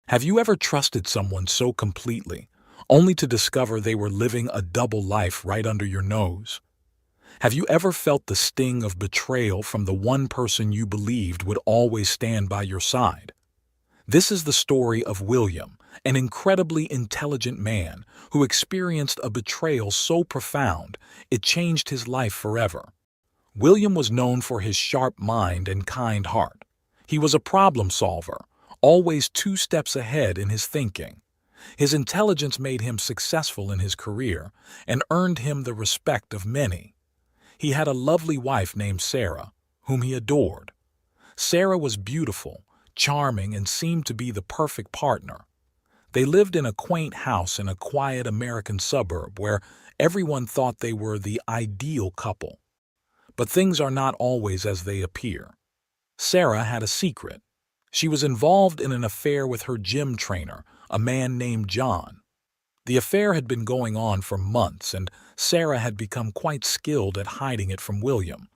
Have you ever trusted someone so completely, only to discover they were living a double life right under your nose? Have you ever felt the sting of betrayal from the one person you believed would always stand by your side? This is the story of William, an incredibly intelligent man who experienced a betrayal so profound it changed his life forever. William was known for his sharp mind and kind heart. He was a problem solver, always 2 steps ahead in his thinking. His intelligence made him successful in his career and earned him the respect of many. He had a lovely wife named Sarah, whom he adored. Sarah was beautiful, charming, and seemed to be the perfect partner. They lived in a quaint house in a quiet American suburb where everyone thought they were the ideal couple. But things are not always as they appear. Sarah had a secret. She was involved in an affair with her gym trainer, a man named John. The affair had been going on for months, and Sarah had become quite skilled at hiding it from William.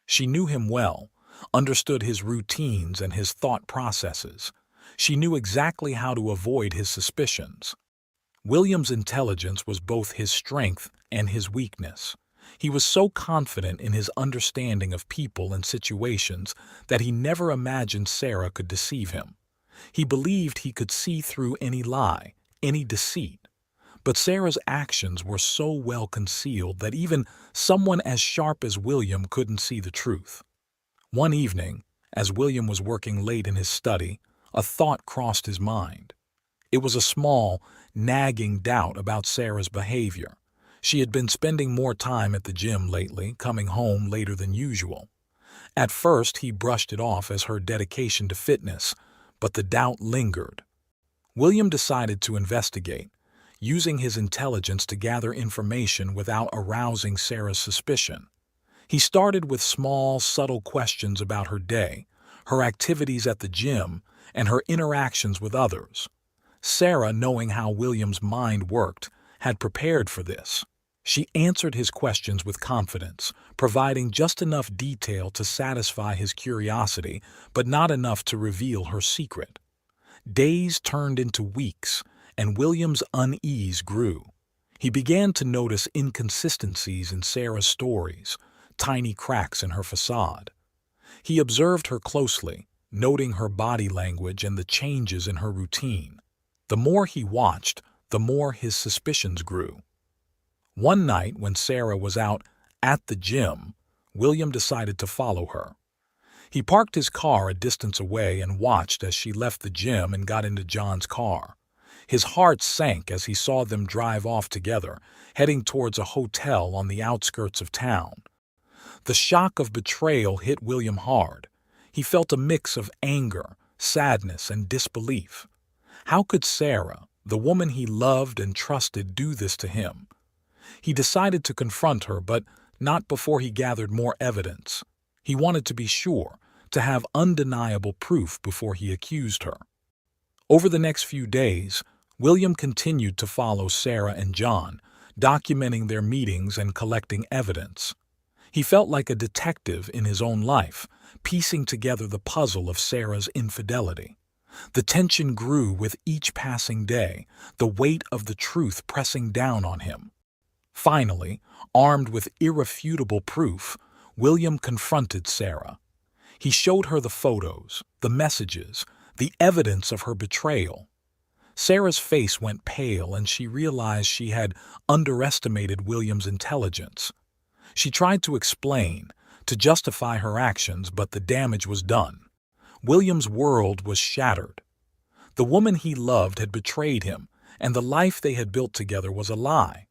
She knew him well, understood his routines and his thought processes. She knew exactly how to avoid his suspicions. William's intelligence was both his strength and his weakness. He was so confident in his understanding of people and situations that he never imagined Sarah could deceive him. He believed he could see through any lie, any deceit. But Sarah's actions were so well concealed that even someone as sharp as William couldn't see the truth. One evening, as William was working late in his study, a thought crossed his mind. It was a small, nagging doubt about Sarah's behavior. She had been spending more time at the gym lately, coming home later than usual. At first, he brushed it off as her dedication to fitness, but the doubt lingered. William decided to investigate, using his intelligence to gather information without arousing Sarah's suspicion. He started with small, subtle questions about her day, her activities at the gym, and her interactions with others. Sarah, knowing how William's mind worked, had prepared for this. She answered his questions with confidence, providing just enough detail to satisfy his curiosity, but not enough to reveal her secret. Days turned into weeks, and William's unease grew. He began to notice inconsistencies in Sarah's stories, tiny cracks in her facade. He observed her closely, noting her body language and the changes in her routine. The more he watched, the more his suspicions grew. One night, when Sarah was out at the gym, William decided to follow her. He parked his car a distance away and watched as she left the gym and got into John's car. His heart sank as he saw them drive off together, heading towards a hotel on the outskirts of town. The shock of betrayal hit William hard. He felt a mix of anger, sadness, and disbelief. How could Sarah, the woman he loved and trusted, do this to him? He decided to confront her, but not before he gathered more evidence. He wanted to be sure, to have undeniable proof before he accused her. Over the next few days, William continued to follow Sarah and John, documenting their meetings and collecting evidence. He felt like a detective in his own life, piecing together the puzzle of Sarah's infidelity. The tension grew with each passing day, the weight of the truth pressing down on him. Finally, armed with irrefutable proof, William confronted Sarah. He showed her the photos, the messages, the evidence of her betrayal. Sarah's face went pale and she realized she had underestimated William's intelligence. She tried to explain, to justify her actions, but the damage was done. William's world was shattered. The woman he loved had betrayed him, and the life they had built together was a lie.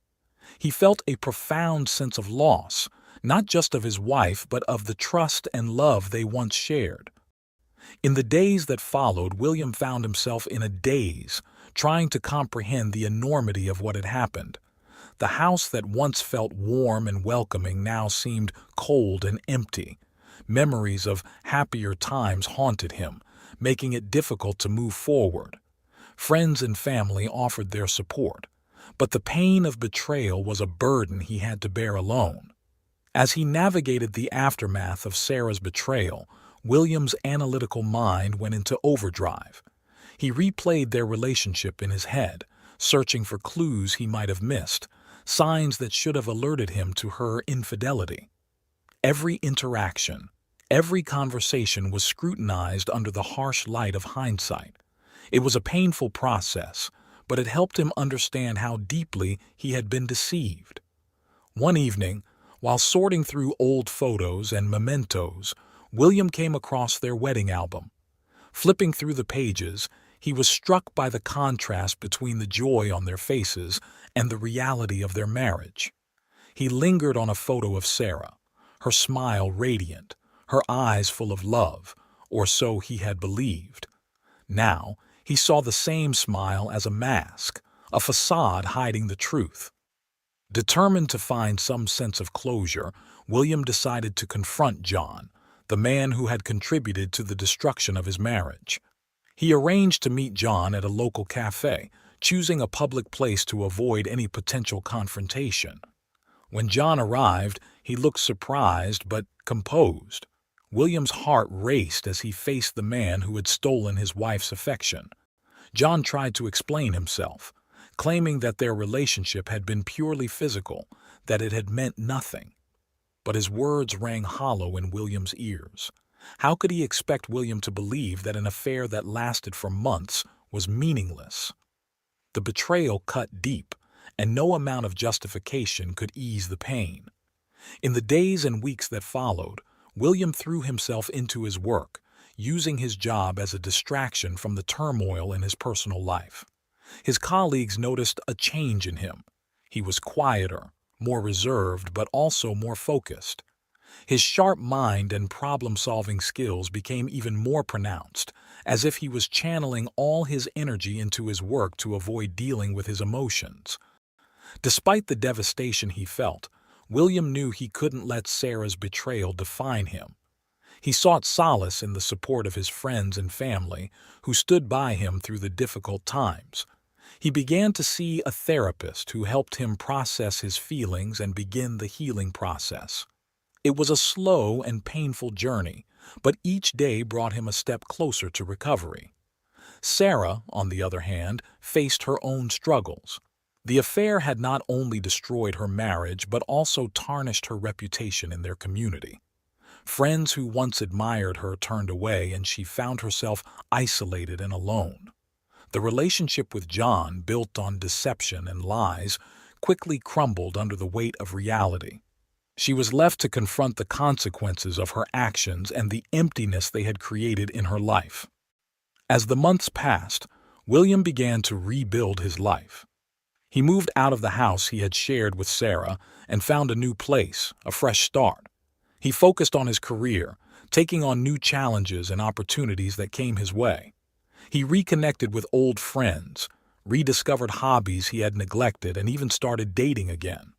He felt a profound sense of loss, not just of his wife, but of the trust and love they once shared. In the days that followed, William found himself in a daze, trying to comprehend the enormity of what had happened. The house that once felt warm and welcoming now seemed cold and empty. Memories of happier times haunted him, making it difficult to move forward. Friends and family offered their support, but the pain of betrayal was a burden he had to bear alone. As he navigated the aftermath of Sarah's betrayal, William's analytical mind went into overdrive. He replayed their relationship in his head, searching for clues he might have missed, signs that should have alerted him to her infidelity. Every interaction, every conversation was scrutinized under the harsh light of hindsight. It was a painful process, but it helped him understand how deeply he had been deceived. One evening, while sorting through old photos and mementos, William came across their wedding album. Flipping through the pages, he was struck by the contrast between the joy on their faces and the reality of their marriage. He lingered on a photo of Sarah, her smile radiant, her eyes full of love, or so he had believed. Now, he saw the same smile as a mask, a facade hiding the truth. Determined to find some sense of closure, William decided to confront John, the man who had contributed to the destruction of his marriage. He arranged to meet John at a local cafe, choosing a public place to avoid any potential confrontation. When John arrived, he looked surprised but composed. William's heart raced as he faced the man who had stolen his wife's affection. John tried to explain himself, claiming that their relationship had been purely physical, that it had meant nothing. But his words rang hollow in William's ears. How could he expect William to believe that an affair that lasted for months was meaningless? The betrayal cut deep, and no amount of justification could ease the pain. In the days and weeks that followed, William threw himself into his work, using his job as a distraction from the turmoil in his personal life. His colleagues noticed a change in him. He was quieter, more reserved, but also more focused. His sharp mind and problem-solving skills became even more pronounced, as if he was channeling all his energy into his work to avoid dealing with his emotions. Despite the devastation he felt, William knew he couldn't let Sarah's betrayal define him. He sought solace in the support of his friends and family, who stood by him through the difficult times. He began to see a therapist who helped him process his feelings and begin the healing process. It was a slow and painful journey, but each day brought him a step closer to recovery. Sarah, on the other hand, faced her own struggles. The affair had not only destroyed her marriage but also tarnished her reputation in their community. Friends who once admired her turned away, and she found herself isolated and alone. The relationship with John, built on deception and lies, quickly crumbled under the weight of reality. She was left to confront the consequences of her actions and the emptiness they had created in her life. As the months passed, William began to rebuild his life. He moved out of the house he had shared with Sarah and found a new place, a fresh start. He focused on his career, taking on new challenges and opportunities that came his way. He reconnected with old friends, rediscovered hobbies he had neglected, and even started dating again.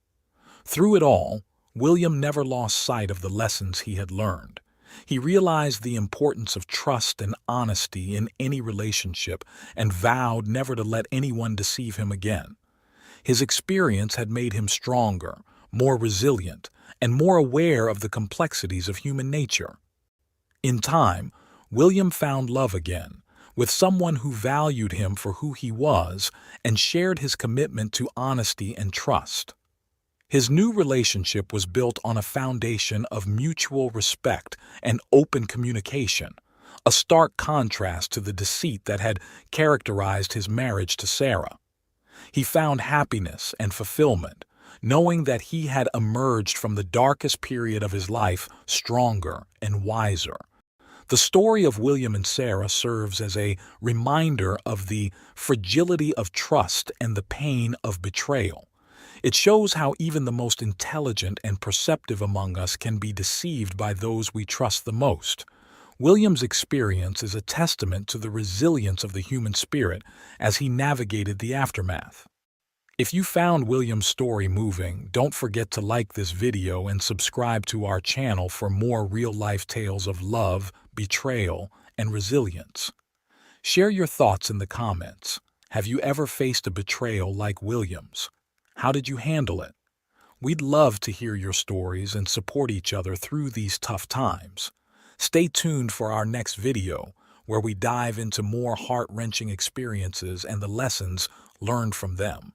Through it all, William never lost sight of the lessons he had learned. He realized the importance of trust and honesty in any relationship and vowed never to let anyone deceive him again. His experience had made him stronger, more resilient, and more aware of the complexities of human nature. In time, William found love again, with someone who valued him for who he was and shared his commitment to honesty and trust. His new relationship was built on a foundation of mutual respect and open communication, a stark contrast to the deceit that had characterized his marriage to Sarah. He found happiness and fulfillment, knowing that he had emerged from the darkest period of his life stronger and wiser. The story of William and Sarah serves as a reminder of the fragility of trust and the pain of betrayal. It shows how even the most intelligent and perceptive among us can be deceived by those we trust the most. William's experience is a testament to the resilience of the human spirit as he navigated the aftermath. If you found William's story moving, don't forget to like this video and subscribe to our channel for more real-life tales of love, betrayal, and resilience. Share your thoughts in the comments. Have you ever faced a betrayal like William's? How did you handle it? We'd love to hear your stories and support each other through these tough times. Stay tuned for our next video, where we dive into more heart-wrenching experiences and the lessons learned from them.